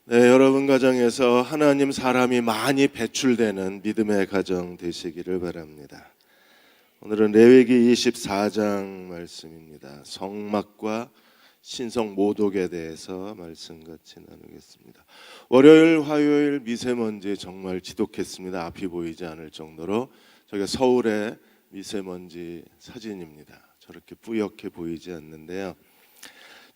네, 여러분 가정에서 하나님 사람이 많이 배출되는 믿음의 가정 되시기를 바랍니다. 오늘은 레위기 24장 말씀입니다. 성막과 신성 모독에 대해서 말씀 같이 나누겠습니다. 월요일, 화요일 미세먼지 정말 지독했습니다. 앞이 보이지 않을 정도로. 저게 서울의 미세먼지 사진입니다. 저렇게 뿌옇게 보이지 않는데요.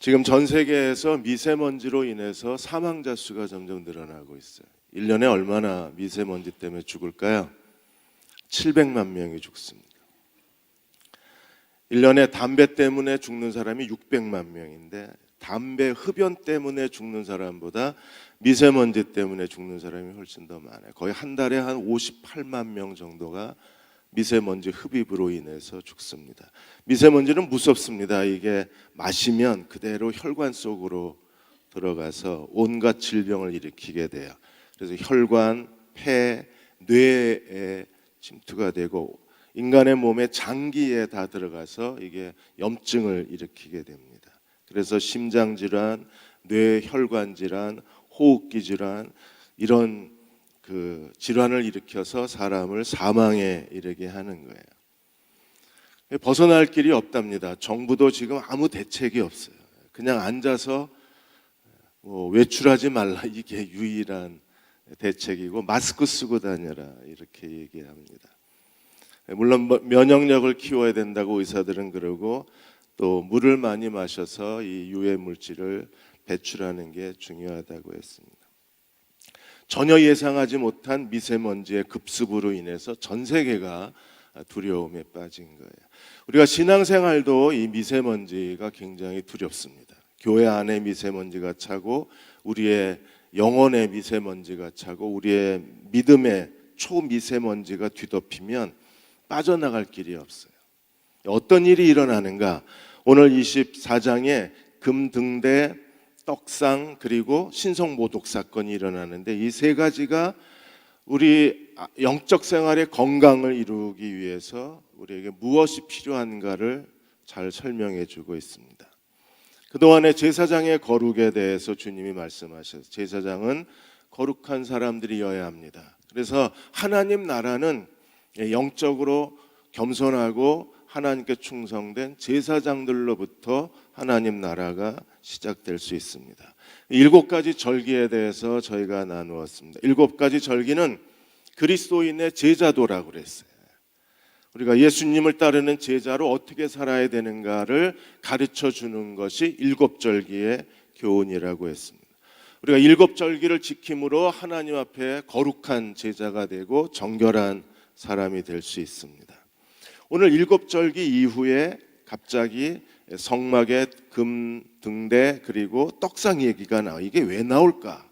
지금 전 세계에서 미세먼지로 인해서 사망자 수가 점점 늘어나고 있어요. 1년에 얼마나 미세먼지 때문에 죽을까요? 700만 명이 죽습니다. 1년에 담배 때문에 죽는 사람이 600만 명인데 담배 흡연 때문에 죽는 사람보다 미세먼지 때문에 죽는 사람이 훨씬 더 많아요. 거의 한 달에 한 58만 명 정도가 미세먼지 흡입으로 인해서 죽습니다. 미세먼지는 무섭습니다. 이게 마시면 그대로 혈관 속으로 들어가서 온갖 질병을 일으키게 돼요. 그래서 혈관, 폐, 뇌에 침투가 되고 인간의 몸의 장기에 다 들어가서 이게 염증을 일으키게 됩니다. 그래서 심장 질환, 뇌 혈관 질환, 호흡기 질환 이런 질환을 일으켜서 사람을 사망에 이르게 하는 거예요. 벗어날 길이 없답니다. 정부도 지금 아무 대책이 없어요. 그냥 앉아서 외출하지 말라 이게 유일한 대책이고 마스크 쓰고 다녀라 이렇게 얘기합니다. 물론 면역력을 키워야 된다고 의사들은 그러고 또 물을 많이 마셔서 이 유해 물질을 배출하는 게 중요하다고 했습니다. 전혀 예상하지 못한 미세먼지의 급습으로 인해서 전 세계가 두려움에 빠진 거예요. 우리가 신앙생활도 이 미세먼지가 굉장히 두렵습니다. 교회 안에 미세먼지가 차고 우리의 영혼의 미세먼지가 차고 우리의 믿음의 초미세먼지가 뒤덮이면 빠져나갈 길이 없어요. 어떤 일이 일어나는가? 오늘 24장에 금등대 떡상 그리고 신성모독 사건이 일어나는데 이 세 가지가 우리 영적 생활의 건강을 이루기 위해서 우리에게 무엇이 필요한가를 잘 설명해 주고 있습니다. 그동안에 제사장의 거룩에 대해서 주님이 말씀하셨어요. 제사장은 거룩한 사람들이어야 합니다. 그래서 하나님 나라는 영적으로 겸손하고 하나님께 충성된 제사장들로부터 하나님 나라가 시작될 수 있습니다. 7가지 절기에 대해서 저희가 나누었습니다. 7가지 절기는 그리스도인의 제자도라고 그랬어요. 우리가 예수님을 따르는 제자로 어떻게 살아야 되는가를 가르쳐 주는 것이 7절기의 교훈이라고 했습니다. 우리가 7절기를 지킴으로 하나님 앞에 거룩한 제자가 되고 정결한 사람이 될 수 있습니다. 오늘 7절기 이후에 갑자기 성막의 금등대 그리고 떡상 얘기가 나와. 이게 왜 나올까?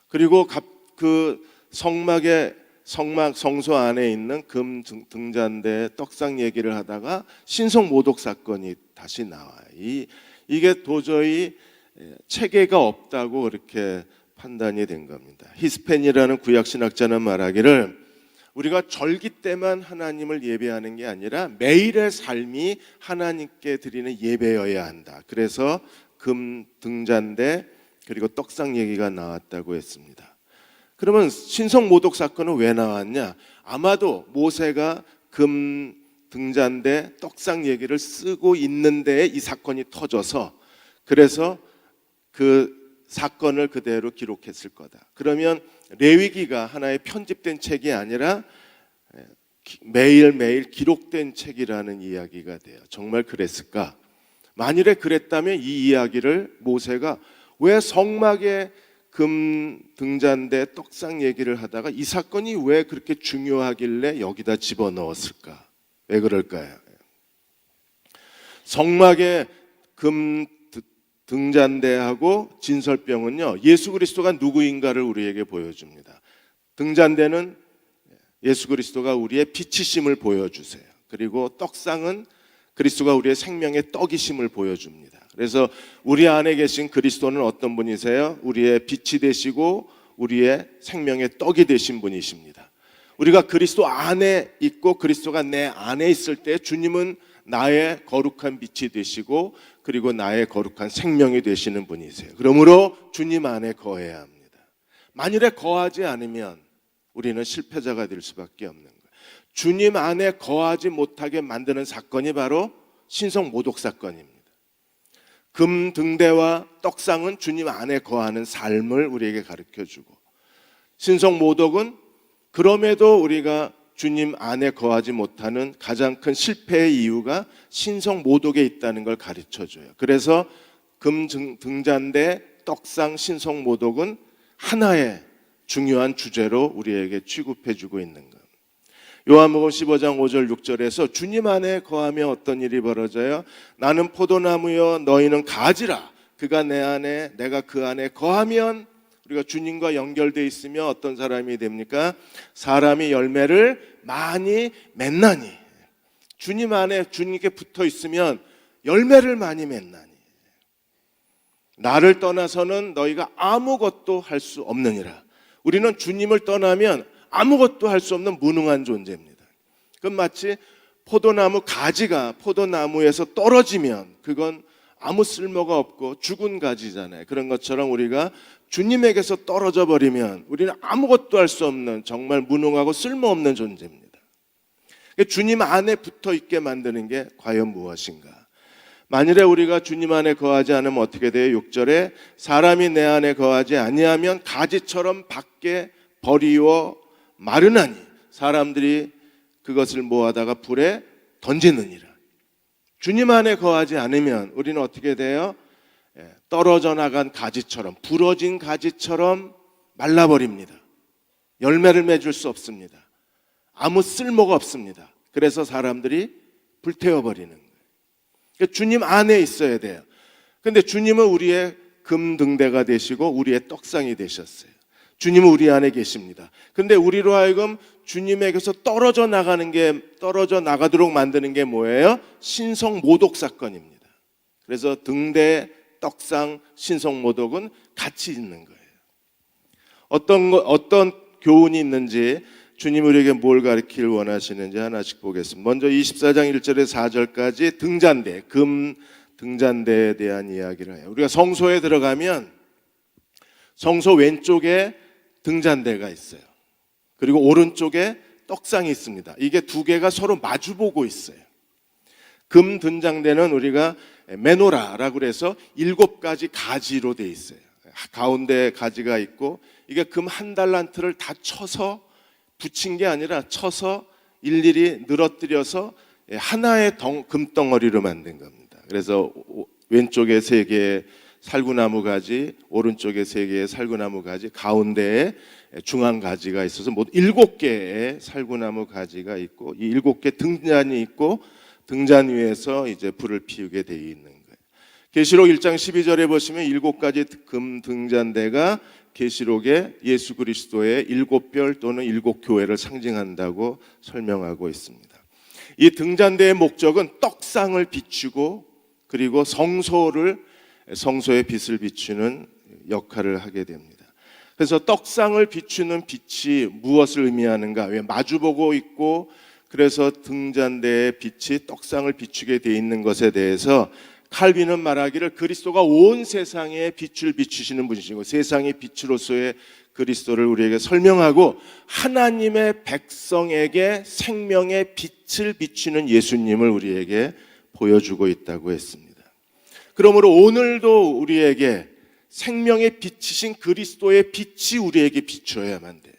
그리고 그 성소 안에 있는 금등잔대 떡상 얘기를 하다가 신성모독 사건이 다시 나와요. 이게 도저히 체계가 없다고 그렇게 판단이 된 겁니다. 히스펜이라는 구약신학자는 말하기를 우리가 절기 때만 하나님을 예배하는 게 아니라 매일의 삶이 하나님께 드리는 예배여야 한다. 그래서 금등잔대 그리고 떡상 얘기가 나왔다고 했습니다. 그러면 신성모독 사건은 왜 나왔냐? 아마도 모세가 금등잔대 떡상 얘기를 쓰고 있는데 이 사건이 터져서 그래서 그 사건을 그대로 기록했을 거다. 그러면 레위기가 하나의 편집된 책이 아니라 매일매일 기록된 책이라는 이야기가 돼요. 정말 그랬을까? 만일에 그랬다면 이 이야기를 모세가 왜 성막의 금등잔대 떡상 얘기를 하다가 이 사건이 왜 그렇게 중요하길래 여기다 집어넣었을까? 왜 그럴까요? 성막의 등잔대하고 진설병은요 예수 그리스도가 누구인가를 우리에게 보여줍니다. 등잔대는 예수 그리스도가 우리의 빛이심을 보여주세요. 그리고 떡상은 그리스도가 우리의 생명의 떡이심을 보여줍니다. 그래서 우리 안에 계신 그리스도는 어떤 분이세요? 우리의 빛이 되시고 우리의 생명의 떡이 되신 분이십니다. 우리가 그리스도 안에 있고 그리스도가 내 안에 있을 때 주님은 나의 거룩한 빛이 되시고 그리고 나의 거룩한 생명이 되시는 분이세요. 그러므로 주님 안에 거해야 합니다. 만일에 거하지 않으면 우리는 실패자가 될 수밖에 없는 거예요. 주님 안에 거하지 못하게 만드는 사건이 바로 신성모독 사건입니다. 금 등대와 떡상은 주님 안에 거하는 삶을 우리에게 가르쳐주고, 신성모독은 그럼에도 우리가 주님 안에 거하지 못하는 가장 큰 실패의 이유가 신성모독에 있다는 걸 가르쳐줘요. 그래서 금 등잔대, 떡상, 신성모독은 하나의 중요한 주제로 우리에게 취급해주고 있는 거예요. 요한복음 15장 5절 6절에서 주님 안에 거하면 어떤 일이 벌어져요? 나는 포도나무여 너희는 가지라. 그가 내 안에 내가 그 안에 거하면, 우리가 주님과 연결되어 있으면 어떤 사람이 됩니까? 사람이 열매를 많이 맺나니. 주님 안에 주님께 붙어 있으면 열매를 많이 맺나니. 나를 떠나서는 너희가 아무것도 할 수 없느니라. 우리는 주님을 떠나면 아무것도 할 수 없는 무능한 존재입니다. 그건 마치 포도나무 가지가 포도나무에서 떨어지면 그건 아무 쓸모가 없고 죽은 가지잖아요. 그런 것처럼 우리가 주님에게서 떨어져 버리면 우리는 아무것도 할 수 없는 정말 무능하고 쓸모없는 존재입니다. 주님 안에 붙어 있게 만드는 게 과연 무엇인가? 만일에 우리가 주님 안에 거하지 않으면 어떻게 돼요? 6절에 사람이 내 안에 거하지 아니하면 가지처럼 밖에 버리워 마르나니 사람들이 그것을 모아다가 불에 던지느니라. 주님 안에 거하지 않으면 우리는 어떻게 돼요? 떨어져 나간 가지처럼, 부러진 가지처럼 말라버립니다. 열매를 맺을 수 없습니다. 아무 쓸모가 없습니다. 그래서 사람들이 불태워버리는 거예요. 그러니까 주님 안에 있어야 돼요. 그런데 주님은 우리의 금등대가 되시고 우리의 떡상이 되셨어요. 주님은 우리 안에 계십니다. 그런데 우리로 하여금 주님에게서 떨어져 나가도록 만드는 게 뭐예요? 신성모독 사건입니다. 그래서 등대, 떡상, 신성모독은 같이 있는 거예요. 어떤 교훈이 있는지, 주님 우리에게 뭘 가르치길 원하시는지 하나씩 보겠습니다. 먼저 24장 1절에서 4절까지 등잔대, 금 등잔대에 대한 이야기를 해요. 우리가 성소에 들어가면 성소 왼쪽에 등잔대가 있어요. 그리고 오른쪽에 떡상이 있습니다. 이게 두 개가 서로 마주보고 있어요. 금 등잔대는 우리가 메노라라고 그래서 7가지 가지로 되어 있어요. 가운데 가지가 있고, 이게 금 한 달란트를 다 쳐서 붙인 게 아니라 쳐서 일일이 늘어뜨려서 하나의 금덩어리로 만든 겁니다. 그래서 왼쪽에 3개의 살구나무 가지, 오른쪽에 3개의 살구나무 가지, 가운데에 중앙 가지가 있어서 모두 7개의 살구나무 가지가 있고, 이 7개 등잔이 있고, 등잔 위에서 이제 불을 피우게 되어 있는 거예요. 계시록 1장 12절에 보시면 7가지 금 등잔대가 계시록에 예수 그리스도의 7별 또는 7교회를 상징한다고 설명하고 있습니다. 이 등잔대의 목적은 떡상을 비추고, 그리고 성소의 빛을 비추는 역할을 하게 됩니다. 그래서 떡상을 비추는 빛이 무엇을 의미하는가? 왜 마주보고 있고, 그래서 등잔대의 빛이 떡상을 비추게 돼 있는 것에 대해서 칼빈은 말하기를 그리스도가 온 세상에 빛을 비추시는 분이시고 세상의 빛으로서의 그리스도를 우리에게 설명하고, 하나님의 백성에게 생명의 빛을 비추는 예수님을 우리에게 보여주고 있다고 했습니다. 그러므로 오늘도 우리에게 생명의 빛이신 그리스도의 빛이 우리에게 비추어야만 돼요.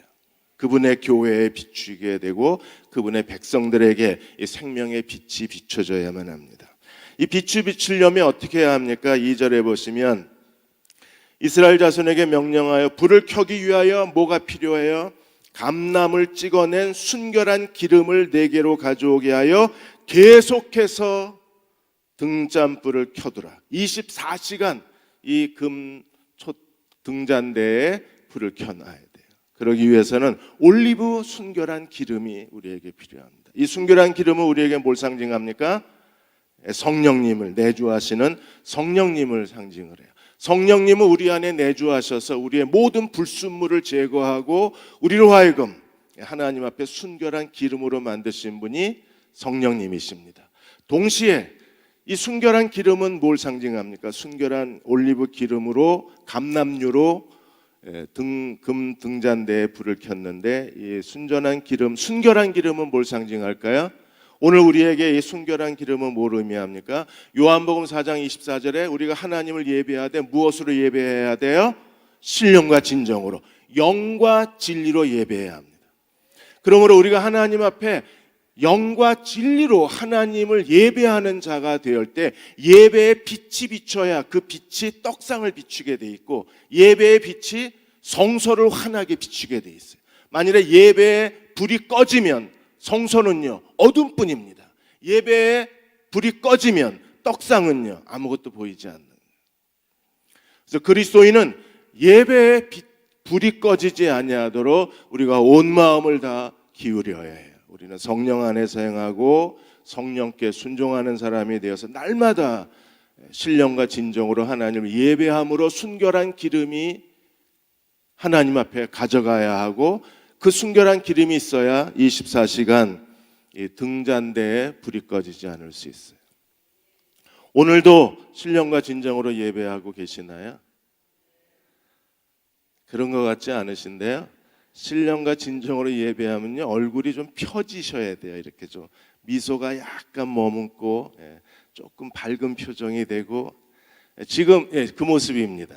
그분의 교회에 비추게 되고 그분의 백성들에게 이 생명의 빛이 비춰져야만 합니다. 이 빛을 비추려면 어떻게 해야 합니까? 2절에 보시면 이스라엘 자손에게 명령하여 불을 켜기 위하여 뭐가 필요해요? 감람을 찍어낸 순결한 기름을 4개로 가져오게 하여 계속해서 등잔불을 켜두라. 24시간 이 금 등잔대에 불을 켜놔야 돼요. 그러기 위해서는 올리브 순결한 기름이 우리에게 필요합니다. 이 순결한 기름은 우리에게 뭘 상징합니까? 성령님을, 내주하시는 성령님을 상징을 해요. 성령님은 우리 안에 내주하셔서 우리의 모든 불순물을 제거하고 우리로 하여금 하나님 앞에 순결한 기름으로 만드신 분이 성령님이십니다. 동시에 이 순결한 기름은 뭘 상징합니까? 순결한 올리브 기름으로 감람유로 금 등잔대에 불을 켰는데 이 순결한 기름은 뭘 상징할까요? 오늘 우리에게 이 순결한 기름은 뭘 의미합니까? 요한복음 4장 24절에 우리가 하나님을 예배하되 무엇으로 예배해야 돼요? 신령과 진정으로, 영과 진리로 예배해야 합니다. 그러므로 우리가 하나님 앞에 영과 진리로 하나님을 예배하는 자가 되을 때 예배의 빛이 비춰야 그 빛이 떡상을 비추게 돼 있고 예배의 빛이 성소를 환하게 비추게 돼 있어요. 만일에 예배의 불이 꺼지면 성소는요 어둠뿐입니다. 예배의 불이 꺼지면 떡상은요 아무것도 보이지 않는 거예요. 그래서 그리스도인은 예배의 불이 꺼지지 아니하도록 우리가 온 마음을 다 기울여야 해요. 우리는 성령 안에서 행하고 성령께 순종하는 사람이 되어서 날마다 신령과 진정으로 하나님을 예배함으로 순결한 기름이 하나님 앞에 가져가야 하고 그 순결한 기름이 있어야 24시간 이 등잔대에 불이 꺼지지 않을 수 있어요. 오늘도 신령과 진정으로 예배하고 계시나요? 그런 것 같지 않으신데요? 신령과 진정으로 예배하면요 얼굴이 좀 펴지셔야 돼요. 이렇게 좀 미소가 약간 머문고 조금 밝은 표정이 되고 지금 그 모습입니다.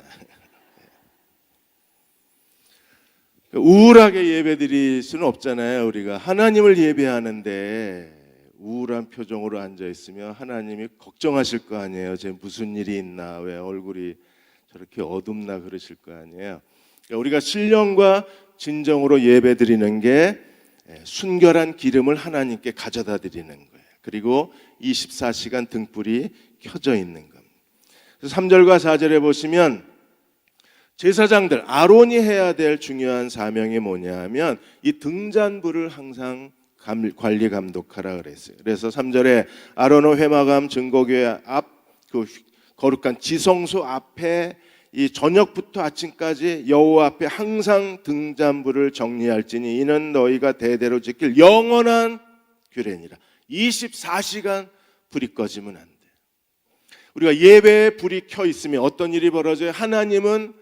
우울하게 예배드릴 수는 없잖아요. 우리가 하나님을 예배하는데 우울한 표정으로 앉아 있으면 하나님이 걱정하실 거 아니에요. 쟤 무슨 일이 있나, 왜 얼굴이 저렇게 어둡나 그러실 거 아니에요. 그러니까 우리가 신령과 진정으로 예배드리는 게 순결한 기름을 하나님께 가져다 드리는 거예요. 그리고 24시간 등불이 켜져 있는 겁니다. 그래서 3절과 4절에 보시면 제사장들 아론이 해야 될 중요한 사명이 뭐냐 하면 이 등잔불을 항상 관리 감독하라 그랬어요. 그래서 3절에 아론은 회막암 증거교회 앞 그 거룩한 지성소 앞에 이 저녁부터 아침까지 여호와 앞에 항상 등잔불을 정리할지니 이는 너희가 대대로 지킬 영원한 규례니라. 24시간 불이 꺼지면 안 돼. 우리가 예배에 불이 켜 있으면 어떤 일이 벌어져요? 하나님은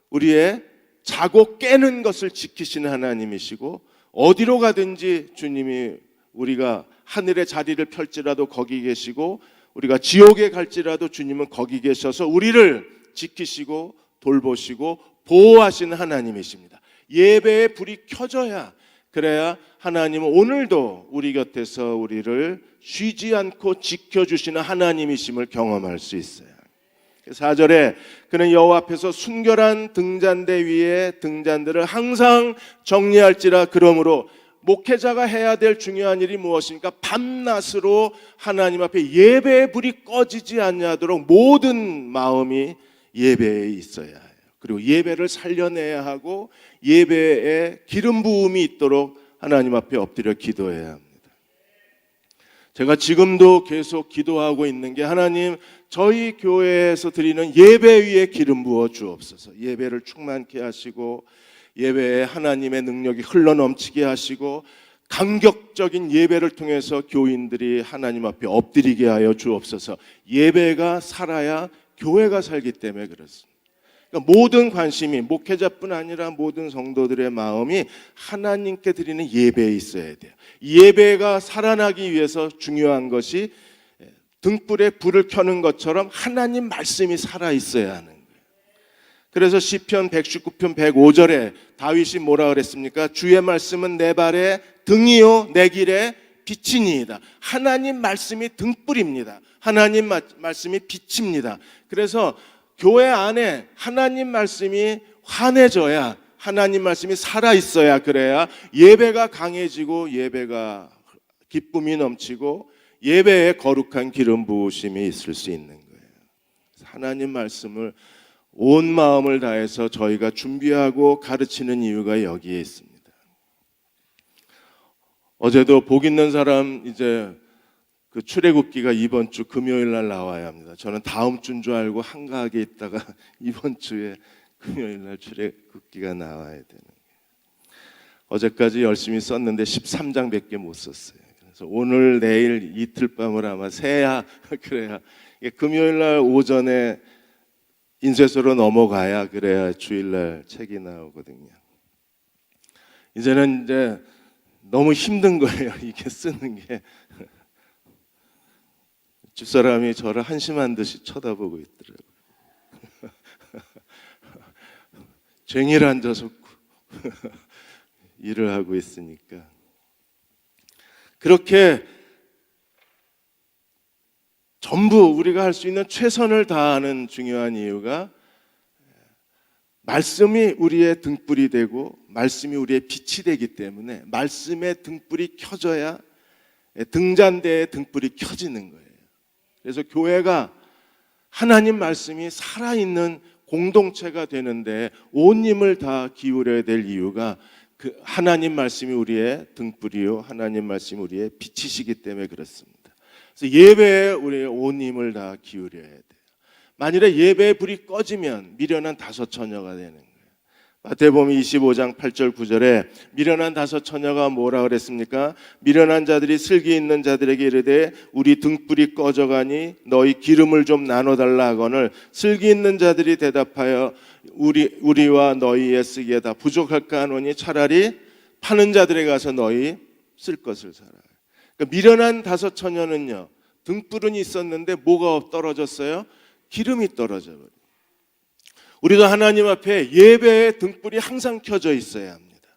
우리의 자고 깨는 것을 지키시는 하나님이시고 어디로 가든지 주님이 우리가 하늘의 자리를 펼지라도 거기 계시고 우리가 지옥에 갈지라도 주님은 거기 계셔서 우리를 지키시고 돌보시고 보호하시는 하나님이십니다. 예배에 불이 켜져야 그래야 하나님은 오늘도 우리 곁에서 우리를 쉬지 않고 지켜주시는 하나님이심을 경험할 수 있어요. 4절에 그는 여호와 앞에서 순결한 등잔대 위에 등잔들을 항상 정리할지라. 그러므로 목회자가 해야 될 중요한 일이 무엇입니까? 밤낮으로 하나님 앞에 예배의 불이 꺼지지 않도록 모든 마음이 예배에 있어야 해요. 그리고 예배를 살려내야 하고 예배에 기름 부음이 있도록 하나님 앞에 엎드려 기도해야 합니다. 제가 지금도 계속 기도하고 있는 게 하나님 저희 교회에서 드리는 예배 위에 기름 부어 주옵소서. 예배를 충만케 하시고 예배에 하나님의 능력이 흘러넘치게 하시고 감격적인 예배를 통해서 교인들이 하나님 앞에 엎드리게 하여 주옵소서. 예배가 살아야 교회가 살기 때문에 그렇습니다. 그러니까 모든 관심이 목회자뿐 아니라 모든 성도들의 마음이 하나님께 드리는 예배에 있어야 돼요. 예배가 살아나기 위해서 중요한 것이 등불에 불을 켜는 것처럼 하나님 말씀이 살아 있어야 하는 거예요. 그래서 시편 119편 105절에 다윗이 뭐라 그랬습니까? 주의 말씀은 내 발에 등이요 내 길에 빛이니이다. 하나님 말씀이 등불입니다. 하나님 말씀이 빛입니다. 그래서 교회 안에 하나님 말씀이 환해져야, 하나님 말씀이 살아있어야, 그래야 예배가 강해지고 예배가 기쁨이 넘치고 예배에 거룩한 기름 부으심이 있을 수 있는 거예요. 하나님 말씀을 온 마음을 다해서 저희가 준비하고 가르치는 이유가 여기에 있습니다. 어제도 복 있는 사람 이제 그 출애굽기가 이번 주 금요일 날 나와야 합니다. 저는 다음 주인 줄 알고 한가하게 있다가 이번 주에 금요일 날 출애굽기가 나와야 되는 거예요. 어제까지 열심히 썼는데 13장밖에 못 썼어요. 그래서 오늘 내일 이틀 밤을 아마 새야 그래야 금요일 날 오전에 인쇄소로 넘어가야 그래야 주일날 책이 나오거든요. 이제는 이제 너무 힘든 거예요. 이게 쓰는 게. 집사람이 저를 한심한 듯이 쳐다보고 있더라고요. 쟁일 앉아서 일을 하고 있으니까. 그렇게 전부 우리가 할 수 있는 최선을 다하는 중요한 이유가 말씀이 우리의 등불이 되고 말씀이 우리의 빛이 되기 때문에 말씀의 등불이 켜져야 등잔대의 등불이 켜지는 거예요. 그래서 교회가 하나님 말씀이 살아있는 공동체가 되는데 온 힘을 다 기울여야 될 이유가 그 하나님 말씀이 우리의 등불이요 하나님 말씀이 우리의 빛이시기 때문에 그렇습니다. 그래서 예배에 우리의 온 힘을 다 기울여야 돼요. 만일에 예배의 불이 꺼지면 미련한 다섯 처녀가 되는 거예요. 마태복음 25장 8절 9절에 미련한 다섯 처녀가 뭐라 그랬습니까? 미련한 자들이 슬기 있는 자들에게 이르되 우리 등불이 꺼져가니 너희 기름을 좀 나눠달라 하거늘 슬기 있는 자들이 대답하여 우리와 너희의 쓰기에 다 부족할까 하노니 차라리 파는 자들에게 가서 너희 쓸 것을 사라. 그러니까 미련한 다섯 처녀는요 등불은 있었는데 뭐가 떨어졌어요? 기름이 떨어져 버려요. 우리도 하나님 앞에 예배의 등불이 항상 켜져 있어야 합니다.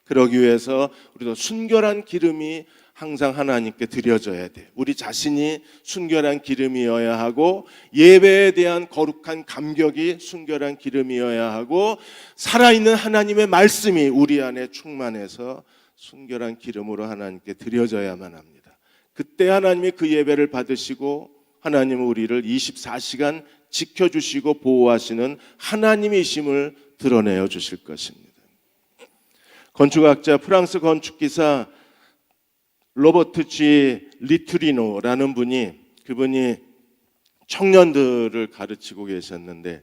그러기 위해서 우리도 순결한 기름이 항상 하나님께 드려져야 돼요. 우리 자신이 순결한 기름이어야 하고 예배에 대한 거룩한 감격이 순결한 기름이어야 하고 살아있는 하나님의 말씀이 우리 안에 충만해서 순결한 기름으로 하나님께 드려져야만 합니다. 그때 하나님이 그 예배를 받으시고 하나님은 우리를 24시간 지켜주시고 보호하시는 하나님이심을 드러내어 주실 것입니다. 건축학자 프랑스 건축기사 로버트 G. 리투리노라는 그분이 청년들을 가르치고 계셨는데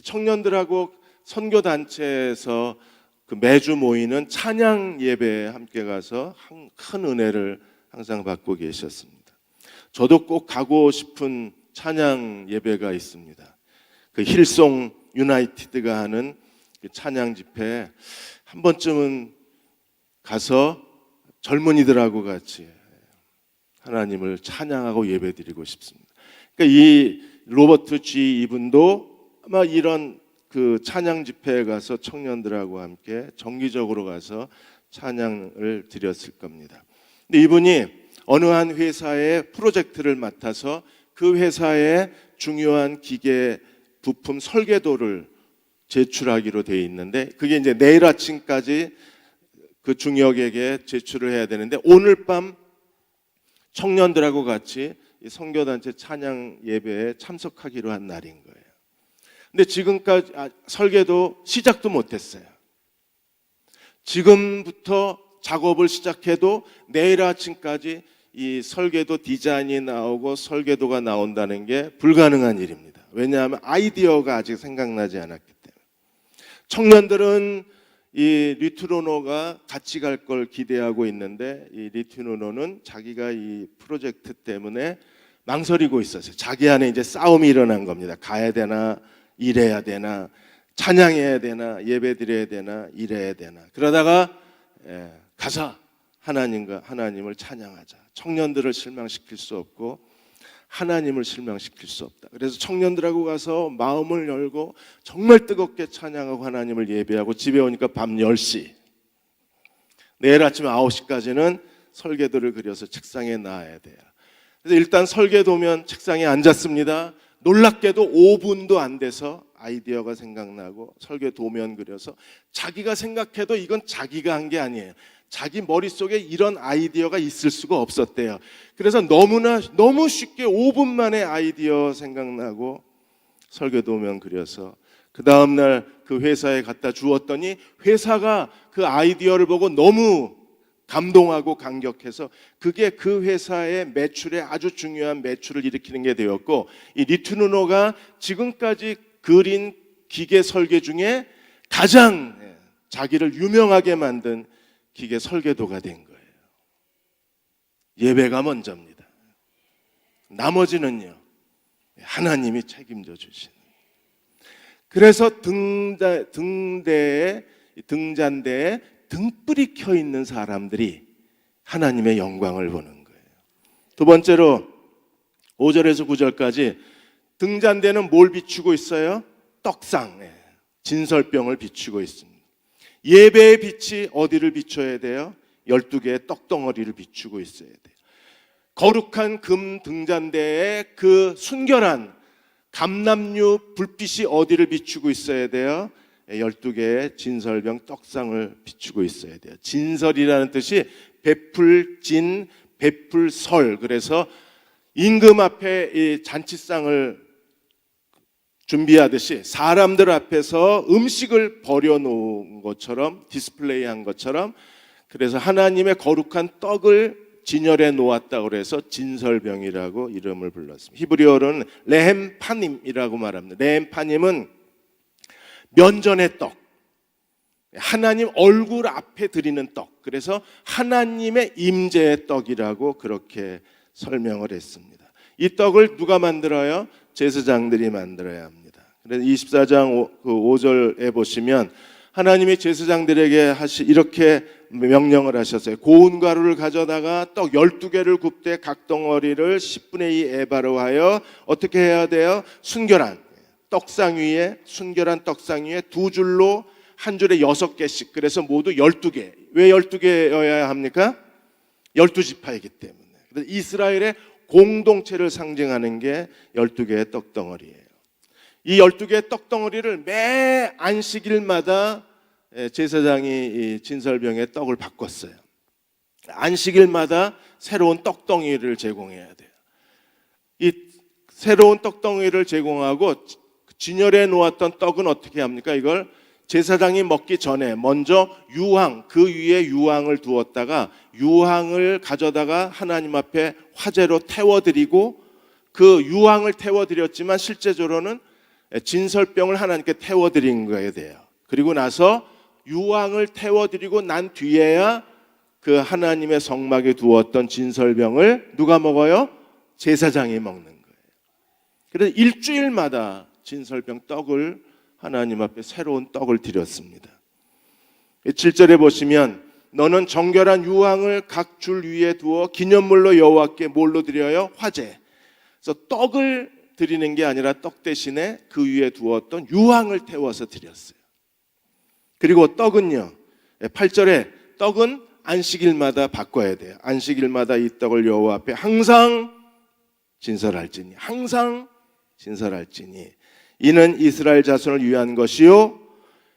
청년들하고 선교단체에서 그 매주 모이는 찬양 예배에 함께 가서 큰 은혜를 항상 받고 계셨습니다. 저도 꼭 가고 싶은 찬양 예배가 있습니다. 그 힐송 유나이티드가 하는 그 찬양 집회에 한 번쯤은 가서 젊은이들하고 같이 하나님을 찬양하고 예배드리고 싶습니다. 그러니까 이 로버트 G 이분도 아마 이런 그 찬양 집회에 가서 청년들하고 함께 정기적으로 가서 찬양을 드렸을 겁니다. 근데 이분이 어느 한 회사의 프로젝트를 맡아서 그 회사의 중요한 기계 부품 설계도를 제출하기로 돼 있는데 그게 이제 내일 아침까지 그 중역에게 제출을 해야 되는데 오늘 밤 청년들하고 같이 이 선교단체 찬양 예배에 참석하기로 한 날인 거예요. 근데 지금까지 설계도 시작도 못했어요. 지금부터 작업을 시작해도 내일 아침까지 이 설계도 디자인이 나오고 설계도가 나온다는 게 불가능한 일입니다. 왜냐하면 아이디어가 아직 생각나지 않았기 때문에. 청년들은 이 리투로노가 같이 갈 걸 기대하고 있는데 이 리투로노는 자기가 이 프로젝트 때문에 망설이고 있었어요. 자기 안에 이제 싸움이 일어난 겁니다. 가야 되나 일해야 되나 찬양해야 되나 예배드려야 되나 일해야 되나. 그러다가 가자. 하나님을 찬양하자. 청년들을 실망시킬 수 없고 하나님을 실망시킬 수 없다. 그래서 청년들하고 가서 마음을 열고 정말 뜨겁게 찬양하고 하나님을 예배하고 집에 오니까 밤 10시. 내일 아침 9시까지는 설계도를 그려서 책상에 놔야 돼요. 그래서 일단 설계도면 책상에 앉았습니다. 놀랍게도 5분도 안 돼서 아이디어가 생각나고 설계도면 그려서 자기가 생각해도 이건 자기가 한 게 아니에요. 자기 머릿속에 이런 아이디어가 있을 수가 없었대요. 그래서 너무 쉽게 5분 만에 아이디어 생각나고 설계도면 그려서 그 다음날 그 회사에 갖다 주었더니 회사가 그 아이디어를 보고 너무 감동하고 감격해서 그게 그 회사의 매출에 아주 중요한 매출을 일으키는 게 되었고 이 리투르노가 지금까지 그린 기계 설계 중에 가장 자기를 유명하게 만든 기계 설계도가 된 거예요. 예배가 먼저입니다. 나머지는요, 하나님이 책임져 주시는. 그래서 등잔대에 등불이 켜 있는 사람들이 하나님의 영광을 보는 거예요. 두 번째로 5절에서 9절까지 등잔대는 뭘 비추고 있어요? 떡상, 진설병을 비추고 있습니다. 예배의 빛이 어디를 비춰야 돼요? 12개의 떡덩어리를 비추고 있어야 돼요. 거룩한 금 등잔대에 그 순결한 감람류 불빛이 어디를 비추고 있어야 돼요? 12개의 진설병 떡상을 비추고 있어야 돼요. 진설이라는 뜻이 베풀진, 베풀설. 그래서 임금 앞에 이 잔치상을 준비하듯이 사람들 앞에서 음식을 버려놓은 것처럼, 디스플레이한 것처럼, 그래서 하나님의 거룩한 떡을 진열해 놓았다고 해서 진설병이라고 이름을 불렀습니다. 히브리어로는 레헴파님이라고 말합니다. 레헴파님은 면전의 떡, 하나님 얼굴 앞에 드리는 떡, 그래서 하나님의 임재의 떡이라고 그렇게 설명을 했습니다. 이 떡을 누가 만들어요? 제사장들이 만들어야 합니다. 그래서 24장 5절에 보시면 하나님이 제사장들에게 이렇게 명령을 하셨어요. 고운 가루를 가져다가 떡 12개를 굽되 각 덩어리를 10분의 2 에바로 하여 어떻게 해야 돼요? 순결한 떡상 위에, 순결한 떡상 위에 두 줄로 한 줄에 6개씩, 그래서 모두 12개. 왜 12개여야 합니까? 12지파이기 때문에. 그래서 이스라엘의 공동체를 상징하는 게 12개의 떡덩어리예요. 이 12개의 떡덩어리를 매 안식일마다 제사장이 이 진설병의 떡을 바꿨어요. 안식일마다 새로운 떡덩이를 제공해야 돼요. 이 새로운 떡덩이를 제공하고 진열해 놓았던 떡은 어떻게 합니까? 이걸 제사장이 먹기 전에 먼저 유황, 그 위에 유황을 두었다가 유황을 가져다가 하나님 앞에 화제로 태워드리고, 그 유황을 태워드렸지만 실제적으로는 진설병을 하나님께 태워드린 거에 돼요. 그리고 나서 유황을 태워드리고 난 뒤에야 그 하나님의 성막에 두었던 진설병을 누가 먹어요? 제사장이 먹는 거예요. 그래서 일주일마다 진설병 떡을 하나님 앞에 새로운 떡을 드렸습니다. 7절에 보시면 너는 정결한 유황을 각 줄 위에 두어 기념물로 여호와께 뭘로 드려요? 화제. 그래서 떡을 드리는 게 아니라 떡 대신에 그 위에 두었던 유황을 태워서 드렸어요. 그리고 떡은요, 8절에 떡은 안식일마다 바꿔야 돼요. 안식일마다 이 떡을 여호와 앞에 항상 진설할지니, 항상 진설할지니 이는 이스라엘 자손을 위한 것이요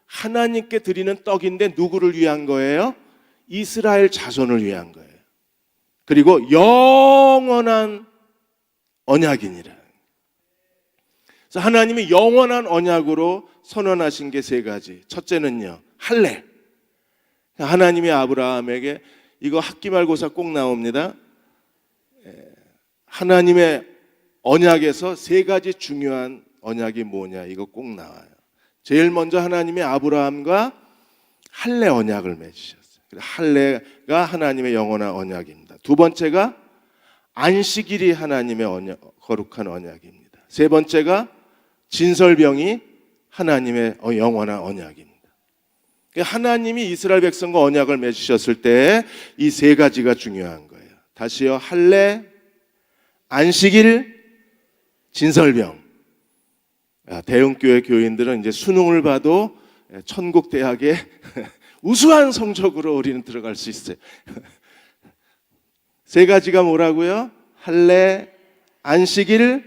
하나님께 드리는 떡인데 누구를 위한 거예요? 이스라엘 자손을 위한 거예요. 그리고 영원한 언약이니라. 그래서 하나님이 영원한 언약으로 선언하신 게 세 가지. 첫째는요, 할례. 하나님이 아브라함에게, 이거 학기말고사 꼭 나옵니다. 하나님의 언약에서 세 가지 중요한 언약이 뭐냐, 이거 꼭 나와요. 제일 먼저 하나님이 아브라함과 할례 언약을 맺으셨어요. 할례가 하나님의 영원한 언약입니다. 두 번째가 안식일이 하나님의 거룩한 언약입니다. 세 번째가 진설병이 하나님의 영원한 언약입니다. 하나님이 이스라엘 백성과 언약을 맺으셨을 때 이 세 가지가 중요한 거예요. 다시요, 할례, 안식일, 진설병. 대형교회 교인들은 이제 수능을 봐도 천국 대학에 우수한 성적으로 우리는 들어갈 수 있어요. 세 가지가 뭐라고요? 할례, 안식일,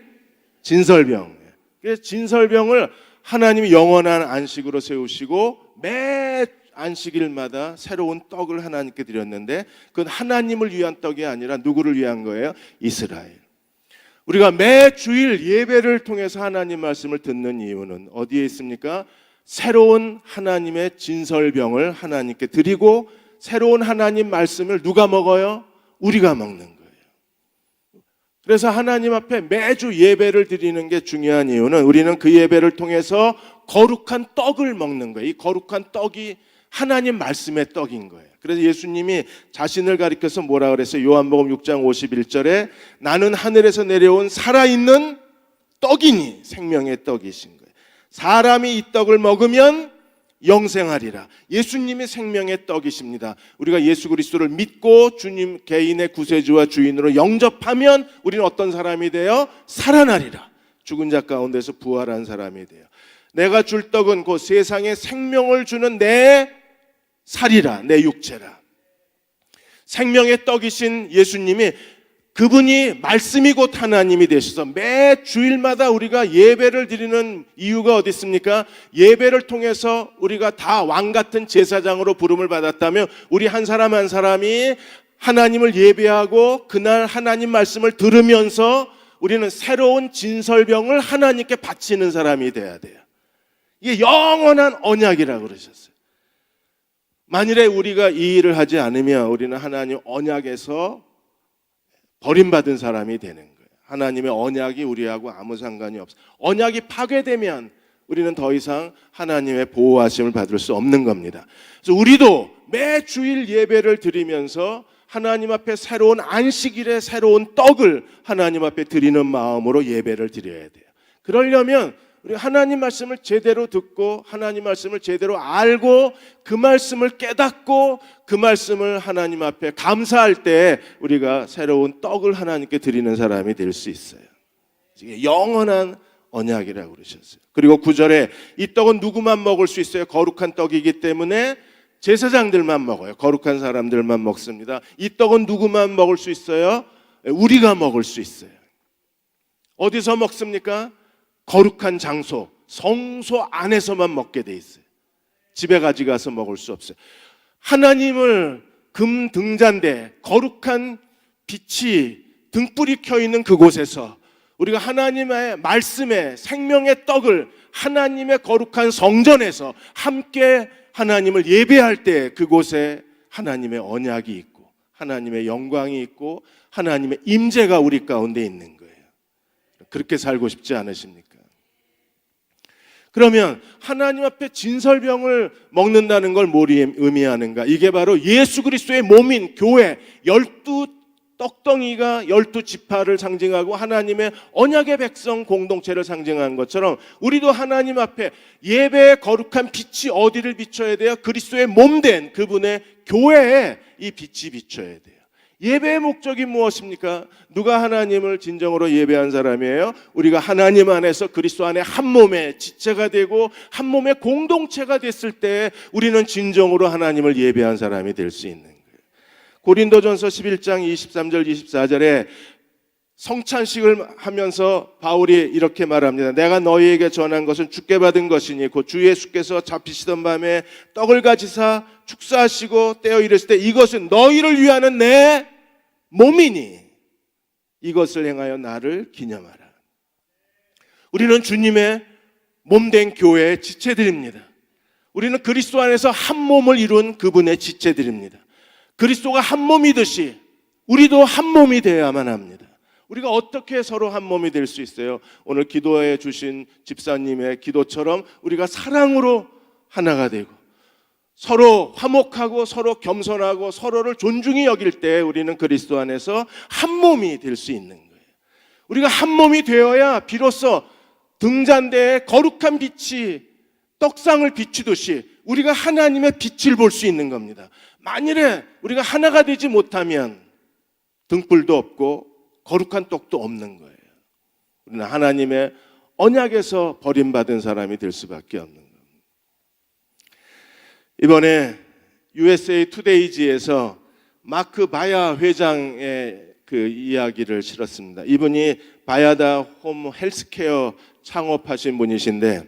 진설병. 그래서 진설병을 하나님이 영원한 안식으로 세우시고 매 안식일마다 새로운 떡을 하나님께 드렸는데, 그건 하나님을 위한 떡이 아니라 누구를 위한 거예요? 이스라엘. 우리가 매 주일 예배를 통해서 하나님 말씀을 듣는 이유는 어디에 있습니까? 새로운 하나님의 진설병을 하나님께 드리고 새로운 하나님 말씀을 누가 먹어요? 우리가 먹는 거예요. 그래서 하나님 앞에 매주 예배를 드리는 게 중요한 이유는 우리는 그 예배를 통해서 거룩한 떡을 먹는 거예요. 이 거룩한 떡이 하나님 말씀의 떡인 거예요. 그래서 예수님이 자신을 가리켜서 뭐라 그랬어요? 요한복음 6장 51절에 나는 하늘에서 내려온 살아있는 떡이니 생명의 떡이신 거예요. 사람이 이 떡을 먹으면 영생하리라. 예수님이 생명의 떡이십니다. 우리가 예수 그리스도를 믿고 주님 개인의 구세주와 주인으로 영접하면 우리는 어떤 사람이 되어 살아나리라. 죽은 자 가운데서 부활한 사람이 돼요. 내가 줄 떡은 그 세상에 생명을 주는 내 살이라, 내 육체라. 생명의 떡이신 예수님이 그분이 말씀이 곧 하나님이 되셔서 매 주일마다 우리가 예배를 드리는 이유가 어디 있습니까? 예배를 통해서 우리가 다 왕같은 제사장으로 부름을 받았다면 우리 한 사람 한 사람이 하나님을 예배하고 그날 하나님 말씀을 들으면서 우리는 새로운 진설병을 하나님께 바치는 사람이 돼야 돼요. 이게 영원한 언약이라고 그러셨어요. 만일에 우리가 이 일을 하지 않으면 우리는 하나님 언약에서 버림받은 사람이 되는 거예요. 하나님의 언약이 우리하고 아무 상관이 없어요. 언약이 파괴되면 우리는 더 이상 하나님의 보호하심을 받을 수 없는 겁니다. 그래서 우리도 매 주일 예배를 드리면서 하나님 앞에 새로운 안식일에 새로운 떡을 하나님 앞에 드리는 마음으로 예배를 드려야 돼요. 그러려면 우리 하나님 말씀을 제대로 듣고 하나님 말씀을 제대로 알고 그 말씀을 깨닫고 그 말씀을 하나님 앞에 감사할 때 우리가 새로운 떡을 하나님께 드리는 사람이 될 수 있어요. 영원한 언약이라고 그러셨어요. 그리고 9절에 이 떡은 누구만 먹을 수 있어요? 거룩한 떡이기 때문에 제사장들만 먹어요. 거룩한 사람들만 먹습니다. 이 떡은 누구만 먹을 수 있어요? 우리가 먹을 수 있어요. 어디서 먹습니까? 거룩한 장소, 성소 안에서만 먹게 돼 있어요. 집에 가져가서 먹을 수 없어요. 하나님을 금 등잔대, 거룩한 빛이 등불이 켜 있는 그곳에서 우리가 하나님의 말씀에 생명의 떡을 하나님의 거룩한 성전에서 함께 하나님을 예배할 때 그곳에 하나님의 언약이 있고 하나님의 영광이 있고 하나님의 임재가 우리 가운데 있는 거예요. 그렇게 살고 싶지 않으십니까? 그러면 하나님 앞에 진설병을 먹는다는 걸 뭘 의미하는가? 이게 바로 예수 그리스도의 몸인 교회 12 떡덩이가 12지파를 상징하고 하나님의 언약의 백성 공동체를 상징하는 것처럼 우리도 하나님 앞에 예배의 거룩한 빛이 어디를 비춰야 돼요? 그리스도의 몸된 그분의 교회에 이 빛이 비춰야 돼요. 예배의 목적이 무엇입니까? 누가 하나님을 진정으로 예배한 사람이에요? 우리가 하나님 안에서 그리스도 안에 한 몸의 지체가 되고 한 몸의 공동체가 됐을 때 우리는 진정으로 하나님을 예배한 사람이 될 수 있는 거예요. 고린도전서 11장 23절 24절에 성찬식을 하면서 바울이 이렇게 말합니다. 내가 너희에게 전한 것은 주께 받은 것이니 곧 주 예수께서 잡히시던 밤에 떡을 가지사 축사하시고 떼어 이르실 때 이것은 너희를 위하는 내 몸이니 이것을 행하여 나를 기념하라. 우리는 주님의 몸된 교회의 지체들입니다. 우리는 그리스도 안에서 한 몸을 이룬 그분의 지체들입니다. 그리스도가 한 몸이듯이 우리도 한 몸이 되어야만 합니다. 우리가 어떻게 서로 한 몸이 될 수 있어요? 오늘 기도해 주신 집사님의 기도처럼 우리가 사랑으로 하나가 되고 서로 화목하고 서로 겸손하고 서로를 존중히 여길 때 우리는 그리스도 안에서 한 몸이 될 수 있는 거예요. 우리가 한 몸이 되어야 비로소 등잔대에 거룩한 빛이 떡상을 비추듯이 우리가 하나님의 빛을 볼 수 있는 겁니다. 만일에 우리가 하나가 되지 못하면 등불도 없고 거룩한 떡도 없는 거예요. 우리는 하나님의 언약에서 버림받은 사람이 될 수밖에 없는 겁니다. 이번에 USA 투데이지에서 마크 바야 회장의 그 이야기를 실었습니다. 이분이 바야다 홈 헬스케어 창업하신 분이신데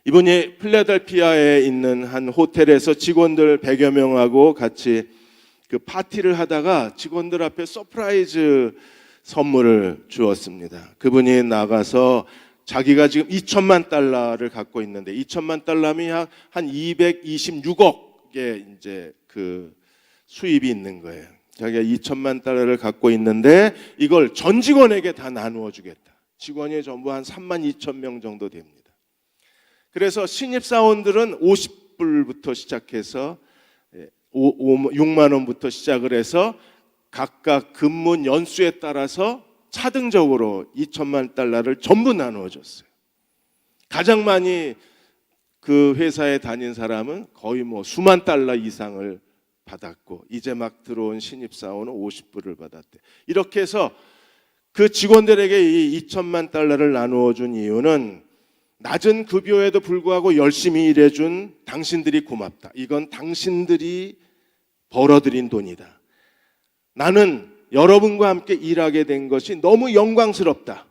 이분이 필라델피아에 있는 한 호텔에서 직원들 100여 명하고 같이 그 파티를 하다가 직원들 앞에 서프라이즈 선물을 주었습니다. 그분이 나가서 자기가 지금 2천만 달러를 갖고 있는데 2천만 달러면 한 226억의 이제 그 수입이 있는 거예요. 자기가 2천만 달러를 갖고 있는데 이걸 전 직원에게 다 나누어 주겠다. 직원이 전부 한 3만 2천 명 정도 됩니다. 그래서 신입사원들은 50불부터 시작해서 6만 원부터 시작을 해서 각각 근무 연수에 따라서 차등적으로 2천만 달러를 전부 나누어 줬어요. 가장 많이 그 회사에 다닌 사람은 거의 뭐 수만 달러 이상을 받았고, 이제 막 들어온 신입사원은 50불을 받았대. 이렇게 해서 그 직원들에게 이 2천만 달러를 나누어 준 이유는 낮은 급여에도 불구하고 열심히 일해준 당신들이 고맙다. 이건 당신들이 벌어들인 돈이다. 나는 여러분과 함께 일하게 된 것이 너무 영광스럽다.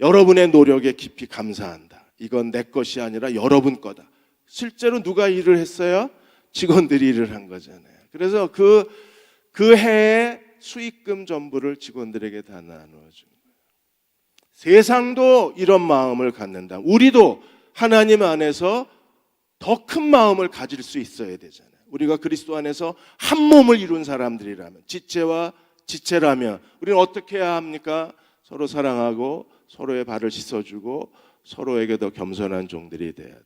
여러분의 노력에 깊이 감사한다. 이건 내 것이 아니라 여러분 거다. 실제로 누가 일을 했어요? 직원들이 일을 한 거잖아요. 그래서 그 해에 수익금 전부를 직원들에게 다 나누어준 거예요. 세상도 이런 마음을 갖는다. 우리도 하나님 안에서 더 큰 마음을 가질 수 있어야 되잖아요. 우리가 그리스도 안에서 한 몸을 이룬 사람들이라면, 지체와 지체라면 우리는 어떻게 해야 합니까? 서로 사랑하고 서로의 발을 씻어주고 서로에게 더 겸손한 종들이 돼야 돼요.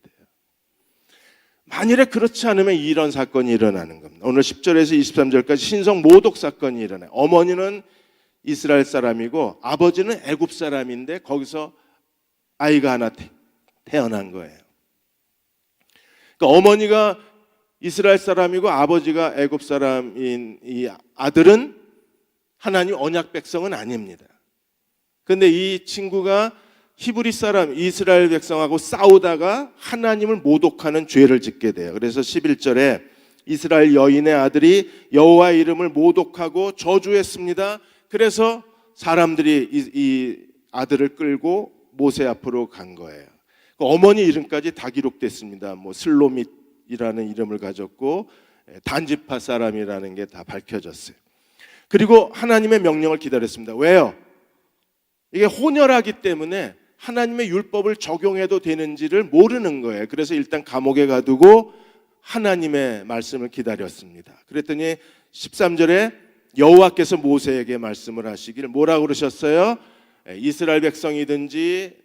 만일에 그렇지 않으면 이런 사건이 일어나는 겁니다. 오늘 10절에서 23절까지 신성 모독 사건이 일어나요. 어머니는 이스라엘 사람이고 아버지는 애굽 사람인데 거기서 아이가 하나 태어난 거예요. 그러니까 어머니가 이스라엘 사람이고 아버지가 애굽 사람인 이 아들은 하나님 언약 백성은 아닙니다. 그런데 이 친구가 히브리 사람 이스라엘 백성하고 싸우다가 하나님을 모독하는 죄를 짓게 돼요. 그래서 11절에 이스라엘 여인의 아들이 여호와의 이름을 모독하고 저주했습니다. 그래서 사람들이 이 아들을 끌고 모세 앞으로 간 거예요. 어머니 이름까지 다 기록됐습니다. 뭐 슬로밋이라는 이름을 가졌고 단지파 사람이라는 게 다 밝혀졌어요. 그리고 하나님의 명령을 기다렸습니다. 왜요? 이게 혼혈하기 때문에 하나님의 율법을 적용해도 되는지를 모르는 거예요. 그래서 일단 감옥에 가두고 하나님의 말씀을 기다렸습니다. 그랬더니 13절에 여호와께서 모세에게 말씀을 하시기를 뭐라고 그러셨어요? 이스라엘 백성이든지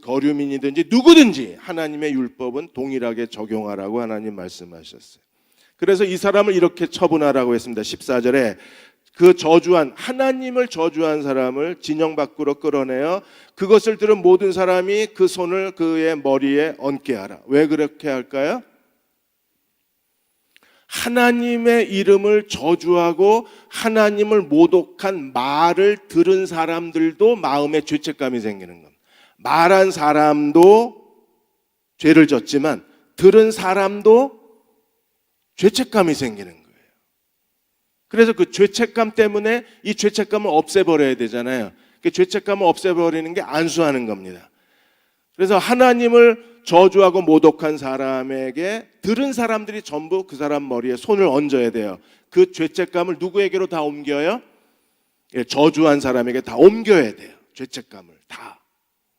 거류민이든지 누구든지 하나님의 율법은 동일하게 적용하라고 하나님 말씀하셨어요. 그래서 이 사람을 이렇게 처분하라고 했습니다. 14절에 그 저주한 하나님을 저주한 사람을 진영 밖으로 끌어내어 그것을 들은 모든 사람이 그 손을 그의 머리에 얹게 하라. 왜 그렇게 할까요? 하나님의 이름을 저주하고 하나님을 모독한 말을 들은 사람들도 마음에 죄책감이 생기는 겁니다. 말한 사람도 죄를 졌지만 들은 사람도 죄책감이 생기는 거예요. 그래서 그 죄책감 때문에 이 죄책감을 없애버려야 되잖아요. 그 죄책감을 없애버리는 게 안수하는 겁니다. 그래서 하나님을 저주하고 모독한 사람에게 들은 사람들이 전부 그 사람 머리에 손을 얹어야 돼요. 그 죄책감을 누구에게로 다 옮겨요? 저주한 사람에게 다 옮겨야 돼요. 죄책감을 다.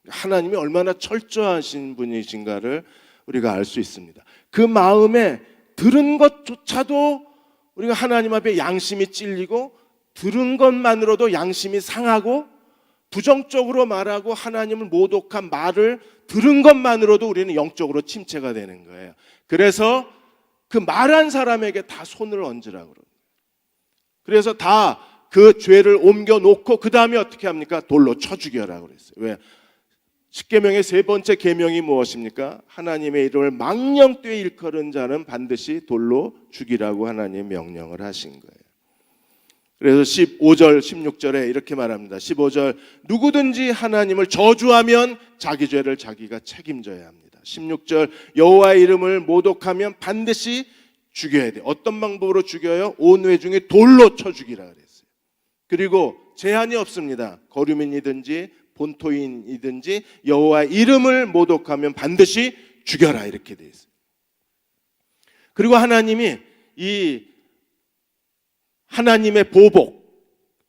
하나님이 얼마나 철저하신 분이신가를 우리가 알 수 있습니다. 그 마음에 들은 것조차도 우리가 하나님 앞에 양심이 찔리고 들은 것만으로도 양심이 상하고 부정적으로 말하고 하나님을 모독한 말을 들은 것만으로도 우리는 영적으로 침체가 되는 거예요. 그래서 그 말한 사람에게 다 손을 얹으라고 그러는 거예요. 그래서 다 그 죄를 옮겨놓고 그 다음에 어떻게 합니까? 돌로 쳐 죽여라고 그랬어요. 왜? 십계명의 세 번째 계명이 무엇입니까? 하나님의 이름을 망령되이 일컬은 자는 반드시 돌로 죽이라고 하나님 명령을 하신 거예요. 그래서 15절 16절에 이렇게 말합니다. 15절 누구든지 하나님을 저주하면 자기 죄를 자기가 책임져야 합니다. 16절 여호와의 이름을 모독하면 반드시 죽여야 돼. 어떤 방법으로 죽여요? 온 회중에 돌로 쳐 죽이라 그랬어요. 그리고 제한이 없습니다. 거류민이든지 본토인이든지 여호와의 이름을 모독하면 반드시 죽여라 이렇게 돼 있어요. 그리고 하나님이 이 하나님의 보복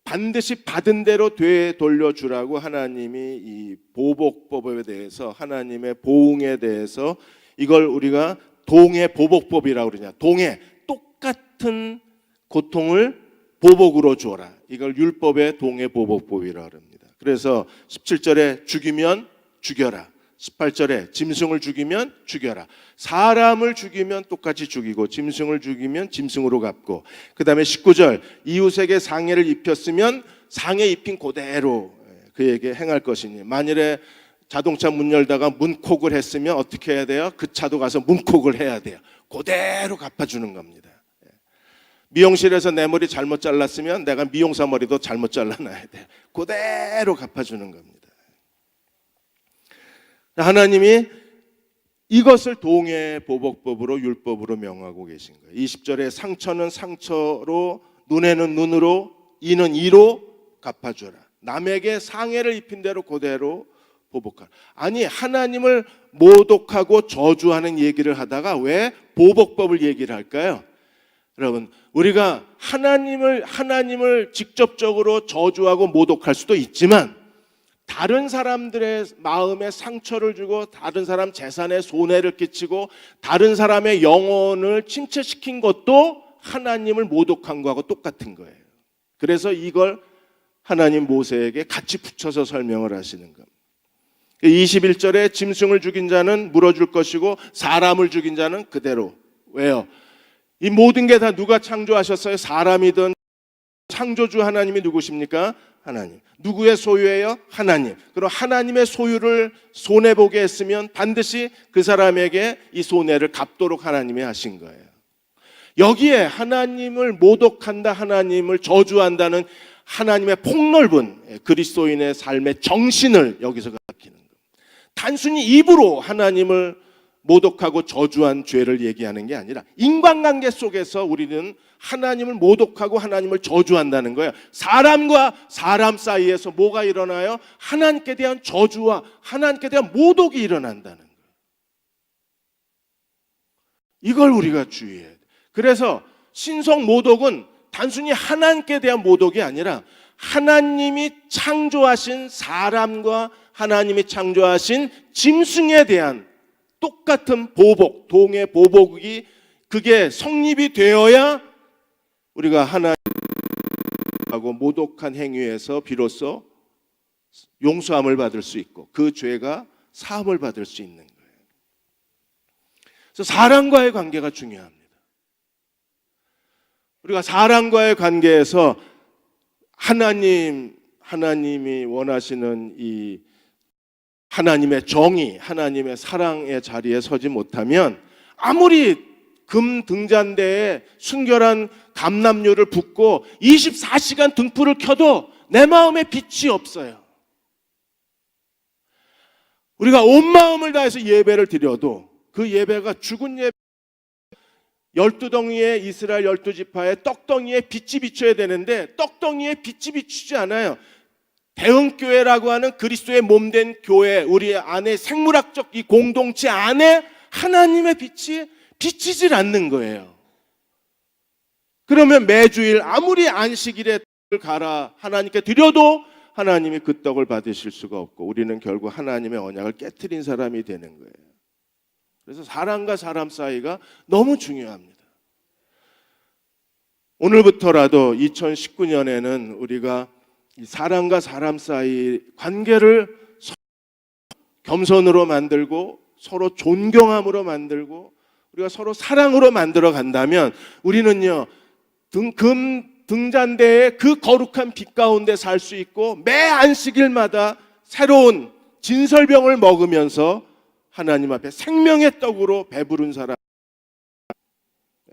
반드시 받은 대로 되돌려주라고 하나님이 이 보복법에 대해서 하나님의 보응에 대해서 이걸 우리가 동해 보복법이라고 그러냐. 동해 똑같은 고통을 보복으로 주어라. 이걸 율법의 동해 보복법이라고 합니다. 그래서 17절에 죽이면 죽여라. 18절에 짐승을 죽이면 죽여라. 사람을 죽이면 똑같이 죽이고 짐승을 죽이면 짐승으로 갚고, 그 다음에 19절 이웃에게 상해를 입혔으면 상해 입힌 그대로 그에게 행할 것이니, 만일에 자동차 문 열다가 문콕을 했으면 어떻게 해야 돼요? 그 차도 가서 문콕을 해야 돼요. 그대로 갚아주는 겁니다. 미용실에서 내 머리 잘못 잘랐으면 내가 미용사 머리도 잘못 잘라놔야 돼요. 그대로 갚아주는 겁니다. 하나님이 이것을 동해 보복법으로 율법으로 명하고 계신 거예요. 20절에 상처는 상처로, 눈에는 눈으로, 이는 이로 갚아주라. 남에게 상해를 입힌 대로 그대로 보복하라. 아니, 하나님을 모독하고 저주하는 얘기를 하다가 왜 보복법을 얘기를 할까요? 여러분, 우리가 하나님을 직접적으로 저주하고 모독할 수도 있지만, 다른 사람들의 마음에 상처를 주고 다른 사람 재산에 손해를 끼치고 다른 사람의 영혼을 침체시킨 것도 하나님을 모독한 거하고 똑같은 거예요. 그래서 이걸 하나님 모세에게 같이 붙여서 설명을 하시는 겁니다. 21절에 짐승을 죽인 자는 물어줄 것이고 사람을 죽인 자는 그대로. 왜요? 이 모든 게 다 누가 창조하셨어요? 사람이든. 창조주 하나님이 누구십니까? 하나님. 누구의 소유예요? 하나님. 그럼 하나님의 소유를 손해보게 했으면 반드시 그 사람에게 이 손해를 갚도록 하나님이 하신 거예요. 여기에 하나님을 모독한다, 하나님을 저주한다는 하나님의 폭넓은 그리스도인의 삶의 정신을 여기서 가르치는 거예요. 단순히 입으로 하나님을 모독하고 저주한 죄를 얘기하는 게 아니라 인간관계 속에서 우리는 하나님을 모독하고 하나님을 저주한다는 거예요. 사람과 사람 사이에서 뭐가 일어나요? 하나님께 대한 저주와 하나님께 대한 모독이 일어난다는 거예요. 이걸 우리가 주의해야 돼요. 그래서 신성 모독은 단순히 하나님께 대한 모독이 아니라 하나님이 창조하신 사람과 하나님이 창조하신 짐승에 대한 똑같은 보복, 동해 보복이 그게 성립이 되어야 우리가 하나님하고 모독한 행위에서 비로소 용서함을 받을 수 있고 그 죄가 사함을 받을 수 있는 거예요. 그래서 사람과의 관계가 중요합니다. 우리가 사람과의 관계에서 하나님이 원하시는 이 하나님의 정의, 하나님의 사랑의 자리에 서지 못하면 아무리 금 등잔대에 순결한 감람유를 붓고 24시간 등불을 켜도 내 마음에 빛이 없어요. 우리가 온 마음을 다해서 예배를 드려도 그 예배가 죽은 예배, 12덩이의 이스라엘 12지파의 떡덩이에 빛이 비춰야 되는데 떡덩이에 빛이 비추지 않아요. 대흥교회라고 하는 그리스도의 몸된 교회, 우리 안에 생물학적 이 공동체 안에 하나님의 빛이 비치질 않는 거예요. 그러면 매주일 아무리 안식일에 떡을 갈아 하나님께 드려도 하나님이 그 떡을 받으실 수가 없고 우리는 결국 하나님의 언약을 깨트린 사람이 되는 거예요. 그래서 사람과 사람 사이가 너무 중요합니다. 오늘부터라도 2019년에는 우리가 사람과 사람 사이 관계를 겸손으로 만들고 서로 존경함으로 만들고 우리가 서로 사랑으로 만들어 간다면 우리는요 금 등잔대의 그 거룩한 빛 가운데 살 수 있고 매 안식일마다 새로운 진설병을 먹으면서 하나님 앞에 생명의 떡으로 배부른 사람,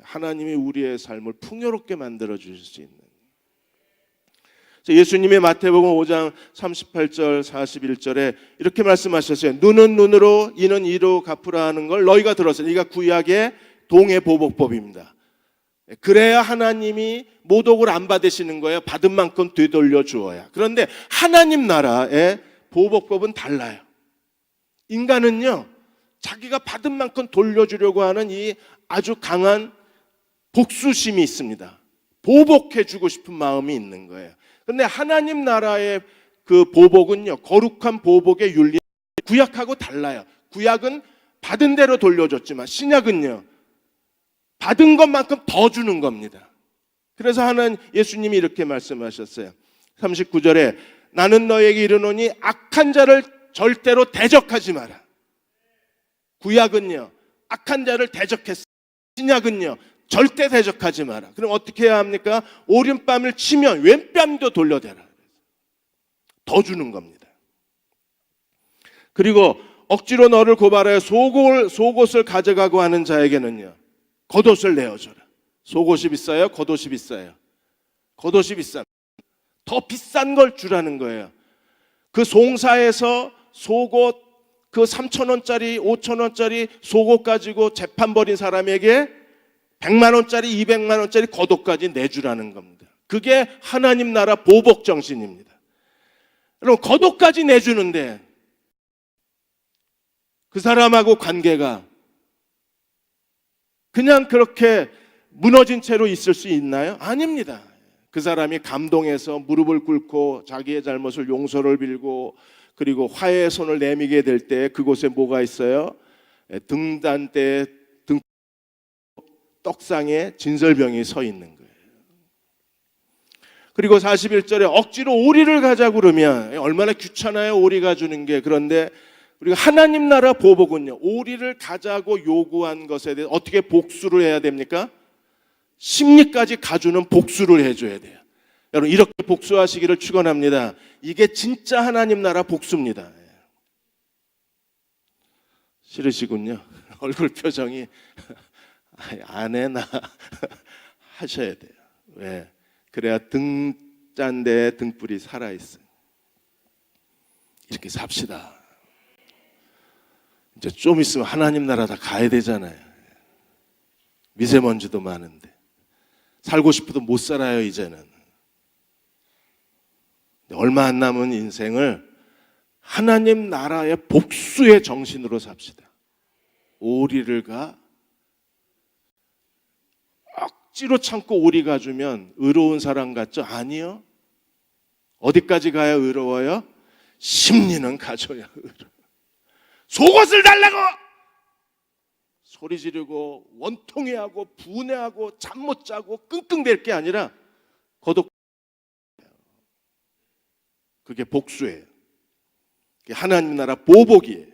하나님이 우리의 삶을 풍요롭게 만들어 주실 수 있는. 예수님의 마태복음 5장 38절 41절에 이렇게 말씀하셨어요. 눈은 눈으로 이는 이로 갚으라 하는 걸 너희가 들었으니 이가 구약의 동해보복법입니다. 그래야 하나님이 모독을 안 받으시는 거예요. 받은 만큼 되돌려 주어야. 그런데 하나님 나라의 보복법은 달라요. 인간은요 자기가 받은 만큼 돌려주려고 하는 이 아주 강한 복수심이 있습니다. 보복해주고 싶은 마음이 있는 거예요. 그런데 하나님 나라의 그 보복은요 거룩한 보복의 윤리, 구약하고 달라요. 구약은 받은 대로 돌려줬지만 신약은요 받은 것만큼 더 주는 겁니다. 그래서 예수님이 이렇게 말씀하셨어요. 39절에 나는 너에게 이르노니 악한 자를 절대로 대적하지 마라. 구약은요, 악한 자를 대적했어요. 신약은요, 절대 대적하지 마라. 그럼 어떻게 해야 합니까? 오른뺨을 치면 왼뺨도 돌려대라. 더 주는 겁니다. 그리고 억지로 너를 고발하여 속옷을 가져가고 하는 자에게는요, 겉옷을 내어줘라. 속옷이 비싸요? 겉옷이 비싸요? 겉옷이 비쌉니다. 더 비싼 걸 주라는 거예요. 그 송사에서 속옷, 그 3,000원짜리 5,000원짜리 속옷 가지고 재판 벌인 사람에게 100만 원짜리 200만 원짜리 겉옷까지 내주라는 겁니다. 그게 하나님 나라 보복 정신입니다. 여러분, 겉옷까지 내주는데 그 사람하고 관계가 그냥 그렇게 무너진 채로 있을 수 있나요? 아닙니다. 그 사람이 감동해서 무릎을 꿇고 자기의 잘못을 용서를 빌고 그리고 화해의 손을 내미게 될 때 그곳에 뭐가 있어요? 등잔대에 떡상에 진설병이 서 있는 거예요. 그리고 41절에 억지로 오리를 가자고 그러면 얼마나 귀찮아요, 오리 가주는 게. 그런데 우리가 하나님 나라 보복은요, 오리를 가자고 요구한 것에 대해 어떻게 복수를 해야 됩니까? 심리까지 가주는 복수를 해줘야 돼요. 여러분, 이렇게 복수하시기를 축원합니다. 이게 진짜 하나님 나라 복수입니다. 싫으시군요. 얼굴 표정이 안 해나 하셔야 돼요. 왜? 그래야 등잔대에 등불이 살아있어요. 이렇게 삽시다. 이제 좀 있으면 하나님 나라 다 가야 되잖아요. 미세먼지도 많은데 살고 싶어도 못 살아요 이제는. 얼마 안 남은 인생을 하나님 나라의 복수의 정신으로 삽시다. 오리를 가 억지로 참고 오리 가주면 의로운 사람 같죠? 아니요. 어디까지 가야 의로워요? 심리는 가져야 의로워. 속옷을 달라고 소리 지르고 원통해하고 분해하고 잠 못 자고 끙끙댈 게 아니라 거듭. 그게 복수예요. 그게 하나님 나라 보복이에요.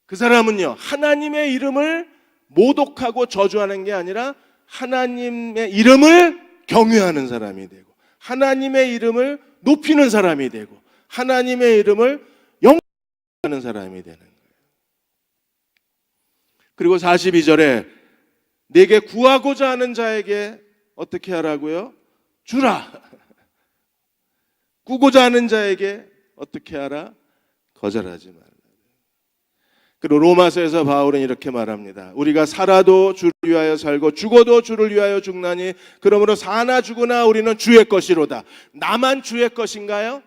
그 사람은요, 하나님의 이름을 모독하고 저주하는 게 아니라 하나님의 이름을 경외하는 사람이 되고 하나님의 이름을 높이는 사람이 되고 하나님의 이름을 영광하는 사람이 되는 거예요. 그리고 42절에 내게 구하고자 하는 자에게 어떻게 하라고요? 주라. 꾸고자 하는 자에게 어떻게 하라? 거절하지 말라. 그리고 로마서에서 바울은 이렇게 말합니다. 우리가 살아도 주를 위하여 살고 죽어도 주를 위하여 죽나니 그러므로 사나 죽으나 우리는 주의 것이로다. 나만 주의 것인가요?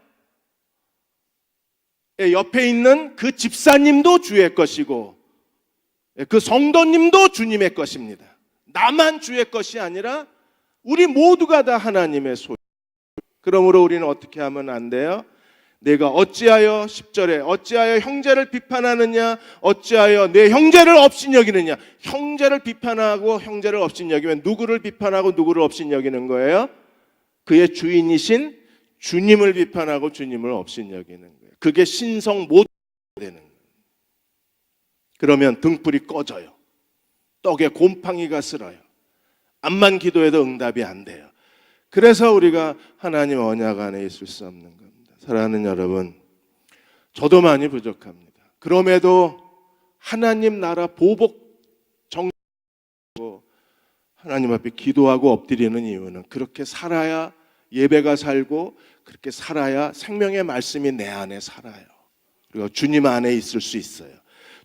옆에 있는 그 집사님도 주의 것이고 그 성도님도 주님의 것입니다. 나만 주의 것이 아니라 우리 모두가 다 하나님의 소유. 그러므로 우리는 어떻게 하면 안 돼요? 내가 어찌하여 10절에 어찌하여 형제를 비판하느냐, 어찌하여 내 형제를 업신여기느냐. 형제를 비판하고 형제를 업신여기면 누구를 비판하고 누구를 업신여기는 거예요? 그의 주인이신 주님을 비판하고 주님을 업신여기는 거예요. 그게 신성 못 되는 거예요. 그러면 등불이 꺼져요. 떡에 곰팡이가 슬어요. 암만 기도해도 응답이 안 돼요. 그래서 우리가 하나님 언약 안에 있을 수 없는 겁니다. 사랑하는 여러분, 저도 많이 부족합니다. 그럼에도 하나님 나라 보복 정하고 하나님 앞에 기도하고 엎드리는 이유는 그렇게 살아야 예배가 살고 그렇게 살아야 생명의 말씀이 내 안에 살아요. 그리고 주님 안에 있을 수 있어요.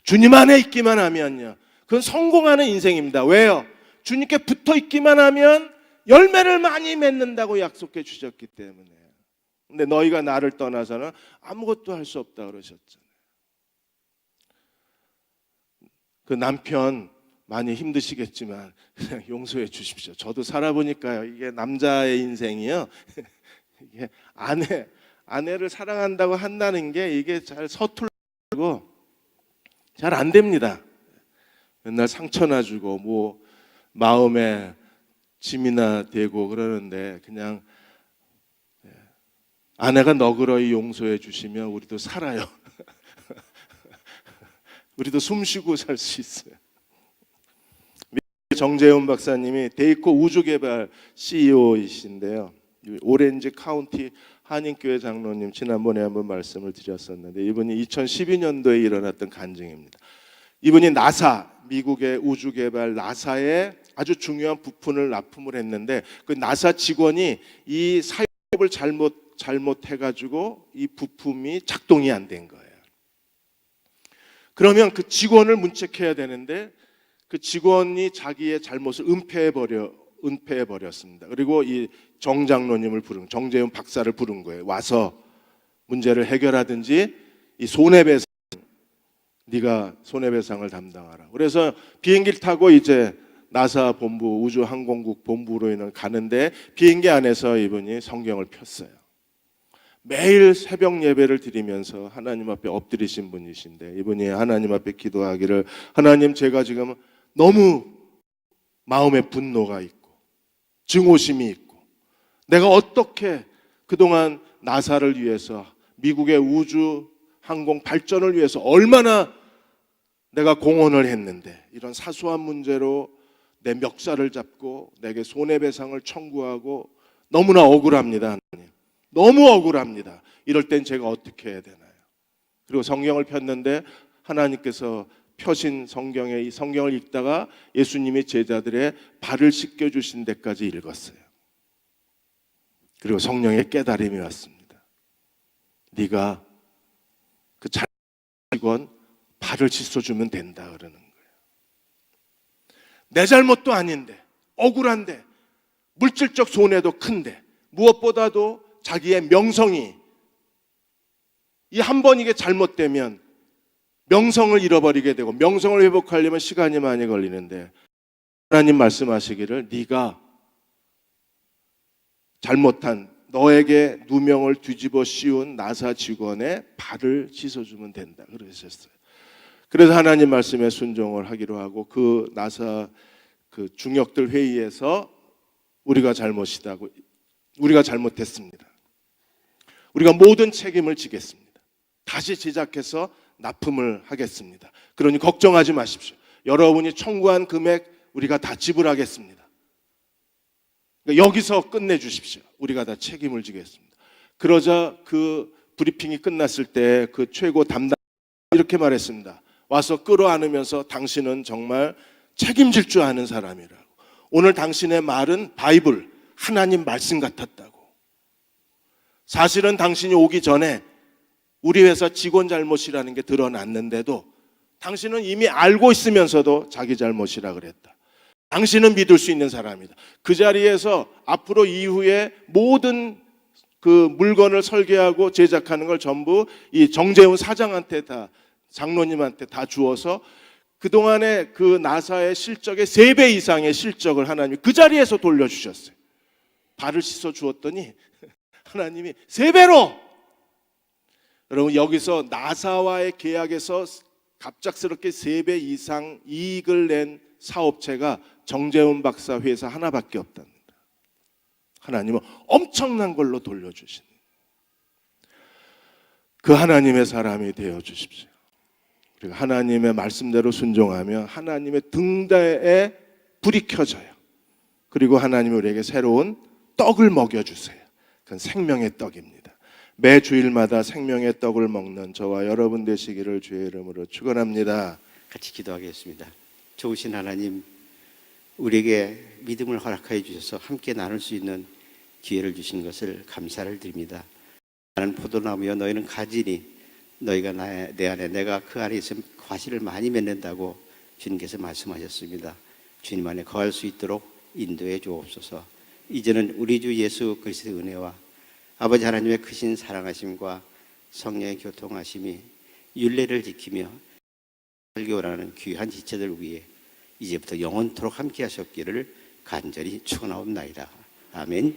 주님 안에 있기만 하면요, 그건 성공하는 인생입니다. 왜요? 주님께 붙어 있기만 하면 열매를 많이 맺는다고 약속해 주셨기 때문에. 근데 너희가 나를 떠나서는 아무것도 할 수 없다 그러셨잖아요. 그 남편 많이 힘드시겠지만 그냥 용서해 주십시오. 저도 살아보니까요, 이게 남자의 인생이요, 이게 아내를 사랑한다고 한다는 게 이게 잘 서툴고 잘 안 됩니다. 맨날 상처나 주고 뭐 마음에 짐이나 되고 그러는데 그냥 아내가 너그러이 용서해 주시면 우리도 살아요. 우리도 숨 쉬고 살 수 있어요. 정재훈 박사님이 데이코 우주개발 CEO이신데요. 오렌지 카운티 한인교회 장로님 지난번에 한번 말씀을 드렸었는데 이분이 2012년도에 일어났던 간증입니다. 이분이 나사, 미국의 우주개발 나사에 아주 중요한 부품을 납품을 했는데 그 나사 직원이 이 사용법을 잘못해가지고 이 부품이 작동이 안 된 거예요. 그러면 그 직원을 문책해야 되는데 그 직원이 자기의 잘못을 은폐해 버렸습니다. 그리고 이 정장로님을 정재훈 박사를 부른 거예요. 와서 문제를 해결하든지 이 손해배상, 네가 손해배상을 담당하라. 그래서 비행기를 타고 이제 나사 본부, 우주항공국 본부로 가는데 비행기 안에서 이분이 성경을 폈어요. 매일 새벽 예배를 드리면서 하나님 앞에 엎드리신 분이신데 이분이 하나님 앞에 기도하기를, 하나님, 제가 지금 너무 마음에 분노가 있고 증오심이 있고 내가 어떻게 그동안 나사를 위해서, 미국의 우주 항공 발전을 위해서 얼마나 내가 공헌을 했는데 이런 사소한 문제로 내 멱살을 잡고 내게 손해배상을 청구하고 너무나 억울합니다. 하나님, 너무 억울합니다. 이럴 땐 제가 어떻게 해야 되나요? 그리고 성경을 폈는데 하나님께서 펴신 성경에 이 성경을 읽다가 예수님이 제자들의 발을 씻겨주신 데까지 읽었어요. 그리고 성령의 깨달음이 왔습니다. 네가 그 직원 발을 씻어주면 된다 그러는 거예요. 내 잘못도 아닌데, 억울한데, 물질적 손해도 큰데, 무엇보다도 자기의 명성이, 이 한 번 이게 잘못되면 명성을 잃어버리게 되고 명성을 회복하려면 시간이 많이 걸리는데 하나님 말씀하시기를 네가 잘못한, 너에게 누명을 뒤집어 씌운 나사 직원의 발을 씻어주면 된다 그러셨어요. 그래서 하나님 말씀에 순종을 하기로 하고 그 나사 그 중역들 회의에서 우리가 잘못이다고, 우리가 잘못했습니다. 우리가 모든 책임을 지겠습니다. 다시 제작해서 납품을 하겠습니다. 그러니 걱정하지 마십시오. 여러분이 청구한 금액 우리가 다 지불하겠습니다. 그러니까 여기서 끝내주십시오. 우리가 다 책임을 지겠습니다. 그러자 그 브리핑이 끝났을 때 그 최고 담당 이렇게 말했습니다. 와서 끌어안으면서 당신은 정말 책임질 줄 아는 사람이라고. 오늘 당신의 말은 바이블, 하나님 말씀 같았다고. 사실은 당신이 오기 전에 우리 회사 직원 잘못이라는 게 드러났는데도 당신은 이미 알고 있으면서도 자기 잘못이라 그랬다. 당신은 믿을 수 있는 사람이다. 그 자리에서 앞으로 이후에 모든 그 물건을 설계하고 제작하는 걸 전부 이 정재훈 사장한테 다, 장로님한테 다 주어서 그동안의 그 나사의 실적의 3배 이상의 실적을 하나님이 그 자리에서 돌려주셨어요. 발을 씻어 주었더니 하나님이 3배로. 여러분, 여기서 나사와의 계약에서 갑작스럽게 3배 이상 이익을 낸 사업체가 정재훈 박사 회사 하나밖에 없답니다. 하나님은 엄청난 걸로 돌려주신 그 하나님의 사람이 되어 주십시오. 그리고 하나님의 말씀대로 순종하며 하나님의 등대에 불이 켜져요. 그리고 하나님이 우리에게 새로운 떡을 먹여주세요. 그건 생명의 떡입니다. 매 주일마다 생명의 떡을 먹는 저와 여러분 되시기를 주의 이름으로 축원합니다. 같이 기도하겠습니다. 좋으신 하나님, 우리에게 믿음을 허락하여 주셔서 함께 나눌 수 있는 기회를 주신 것을 감사를 드립니다. 나는 포도나무여 너희는 가지니 너희가 내 안에 내가 그 안에 있으면 과실을 많이 맺는다고 주님께서 말씀하셨습니다. 주님 안에 거할 수 있도록 인도해 주옵소서. 이제는 우리 주 예수 그리스도의 은혜와 아버지 하나님의 크신 사랑하심과 성령의 교통하심이 율례를 지키며 살기 원하는 귀한 지체들 위해 이제부터 영원토록 함께 하셨기를 간절히 축원하옵나이다. 아멘.